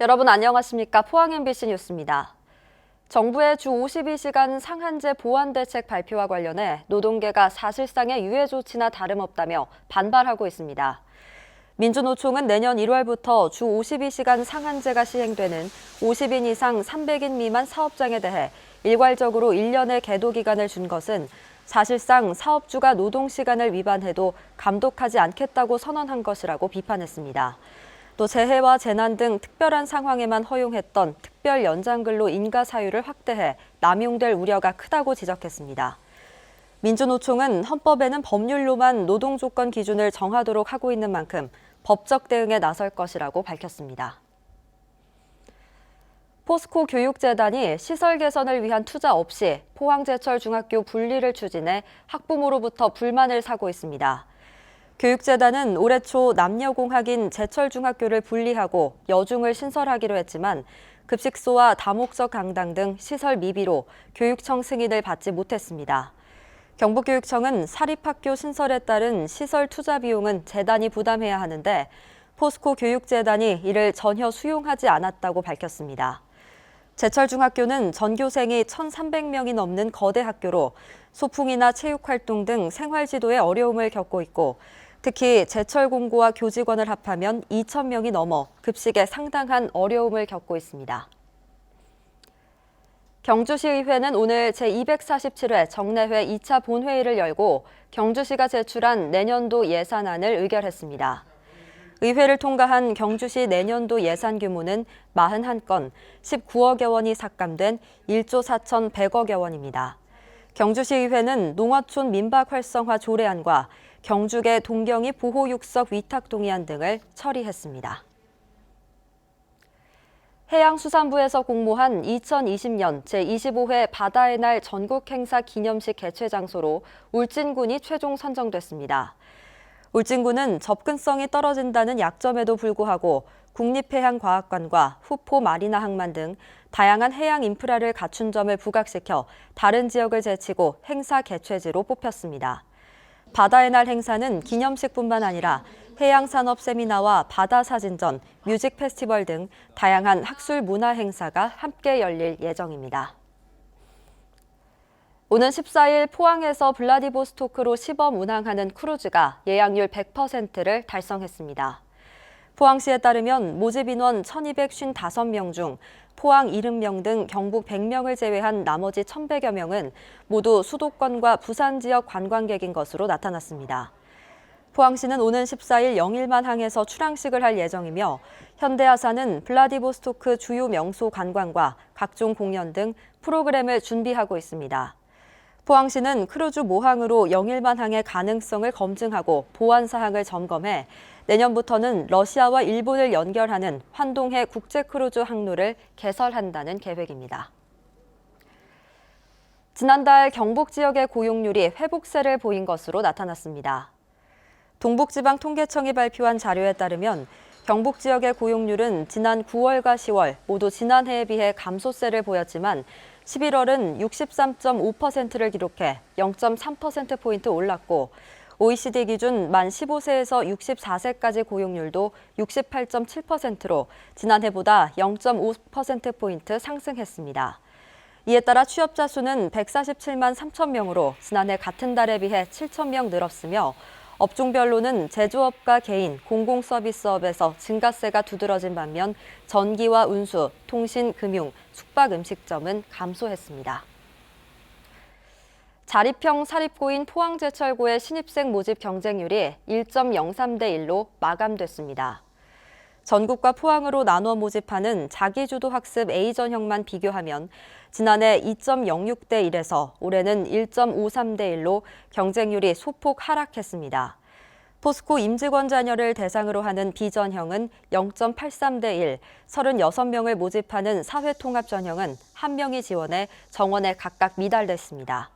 여러분 안녕하십니까? 포항 MBC 뉴스입니다. 정부의 주 52시간 상한제 보완 대책 발표와 관련해 노동계가 사실상의 유예 조치나 다름없다며 반발하고 있습니다. 민주노총은 내년 1월부터 주 52시간 상한제가 시행되는 50인 이상 300인 미만 사업장에 대해 일괄적으로 1년의 계도 기간을 준 것은 사실상 사업주가 노동시간을 위반해도 감독하지 않겠다고 선언한 것이라고 비판했습니다. 또 재해와 재난 등 특별한 상황에만 허용했던 특별 연장근로 인가 사유를 확대해 남용될 우려가 크다고 지적했습니다. 민주노총은 헌법에는 법률로만 노동 조건 기준을 정하도록 하고 있는 만큼 법적 대응에 나설 것이라고 밝혔습니다. 포스코 교육재단이 시설 개선을 위한 투자 없이 포항제철중학교 분리를 추진해 학부모로부터 불만을 사고 있습니다. 교육재단은 올해 초 남녀공학인 제철중학교를 분리하고 여중을 신설하기로 했지만 급식소와 다목적 강당 등 시설 미비로 교육청 승인을 받지 못했습니다. 경북교육청은 사립학교 신설에 따른 시설 투자 비용은 재단이 부담해야 하는데 포스코 교육재단이 이를 전혀 수용하지 않았다고 밝혔습니다. 제철중학교는 전교생이 1,300명이 넘는 거대 학교로 소풍이나 체육활동 등 생활지도에 어려움을 겪고 있고 특히 제철 공고와 교직원을 합하면 2,000명이 넘어 급식에 상당한 어려움을 겪고 있습니다. 경주시의회는 오늘 제247회 정례회 2차 본회의를 열고 경주시가 제출한 내년도 예산안을 의결했습니다. 의회를 통과한 경주시 내년도 예산 규모는 41건, 19억여 원이 삭감된 1조 4,100억여 원입니다. 경주시의회는 농어촌 민박 활성화 조례안과 경주계 동경이 보호육석 위탁 동의안 등을 처리했습니다. 해양수산부에서 공모한 2020년 제25회 바다의 날 전국행사 기념식 개최 장소로 울진군이 최종 선정됐습니다. 울진군은 접근성이 떨어진다는 약점에도 불구하고 국립해양과학관과 후포 마리나 항만 등 다양한 해양 인프라를 갖춘 점을 부각시켜 다른 지역을 제치고 행사 개최지로 뽑혔습니다. 바다의 날 행사는 기념식뿐만 아니라 해양산업 세미나와 바다사진전, 뮤직 페스티벌 등 다양한 학술 문화 행사가 함께 열릴 예정입니다. 오는 14일 포항에서 블라디보스토크로 시범 운항하는 크루즈가 예약률 100%를 달성했습니다. 포항시에 따르면 모집 인원 1,255명 중 포항 70명 등 경북 100명을 제외한 나머지 1,100여 명은 모두 수도권과 부산 지역 관광객인 것으로 나타났습니다. 포항시는 오는 14일 영일만 항에서 출항식을 할 예정이며 현대아사는 블라디보스토크 주요 명소 관광과 각종 공연 등 프로그램을 준비하고 있습니다. 포항시는 크루즈 모항으로 영일만 항의 가능성을 검증하고 보안 사항을 점검해 내년부터는 러시아와 일본을 연결하는 환동해 국제 크루즈 항로를 개설한다는 계획입니다. 지난달 경북 지역의 고용률이 회복세를 보인 것으로 나타났습니다. 동북지방통계청이 발표한 자료에 따르면 경북 지역의 고용률은 지난 9월과 10월 모두 지난해에 비해 감소세를 보였지만 11월은 63.5%를 기록해 0.3%포인트 올랐고 OECD 기준 만 15세에서 64세까지 고용률도 68.7%로 지난해보다 0.5%포인트 상승했습니다. 이에 따라 취업자 수는 147만 3천 명으로 지난해 같은 달에 비해 7천 명 늘었으며 업종별로는 제조업과 개인, 공공서비스업에서 증가세가 두드러진 반면 전기와 운수, 통신, 금융, 숙박, 음식점은 감소했습니다. 자립형 사립고인 포항제철고의 신입생 모집 경쟁률이 1.03대 1로 마감됐습니다. 전국과 포항으로 나눠 모집하는 자기주도 학습 A 전형만 비교하면 지난해 2.06대 1에서 올해는 1.53대 1로 경쟁률이 소폭 하락했습니다. 포스코 임직원 자녀를 대상으로 하는 B 전형은 0.83대 1, 36명을 모집하는 사회통합 전형은 1명이 지원해 정원에 각각 미달됐습니다.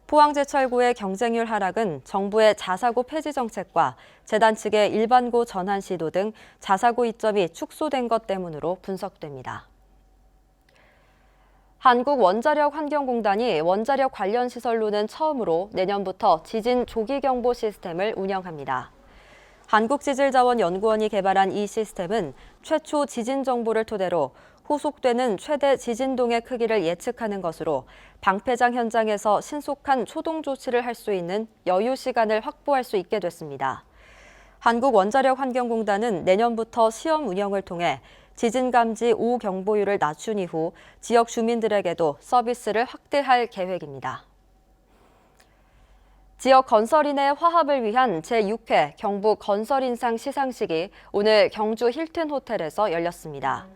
포항제철고의 경쟁률 하락은 정부의 자사고 폐지 정책과 재단 측의 일반고 전환 시도 등 자사고 이점이 축소된 것 때문으로 분석됩니다. 한국원자력환경공단이 원자력 관련 시설로는 처음으로 내년부터 지진 조기경보 시스템을 운영합니다. 한국지질자원연구원이 개발한 이 시스템은 최초 지진 정보를 토대로 후속되는 최대 지진동의 크기를 예측하는 것으로 방패장 현장에서 신속한 초동 조치를 할 수 있는 여유 시간을 확보할 수 있게 됐습니다. 한국원자력환경공단은 내년부터 시험 운영을 통해 지진 감지 5경보율을 낮춘 이후 지역 주민들에게도 서비스를 확대할 계획입니다. 지역 건설인의 화합을 위한 제6회 경북 건설인상 시상식이 오늘 경주 힐튼 호텔에서 열렸습니다.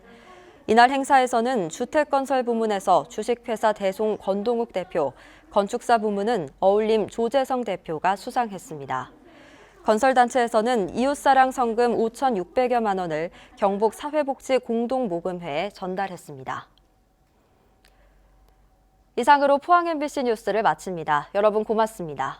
이날 행사에서는 주택건설 부문에서 주식회사 대송 권동욱 대표, 건축사 부문은 어울림 조재성 대표가 수상했습니다. 건설단체에서는 이웃사랑 성금 5,600여만 원을 경북 사회복지 공동모금회에 전달했습니다. 이상으로 포항 MBC 뉴스를 마칩니다. 여러분 고맙습니다.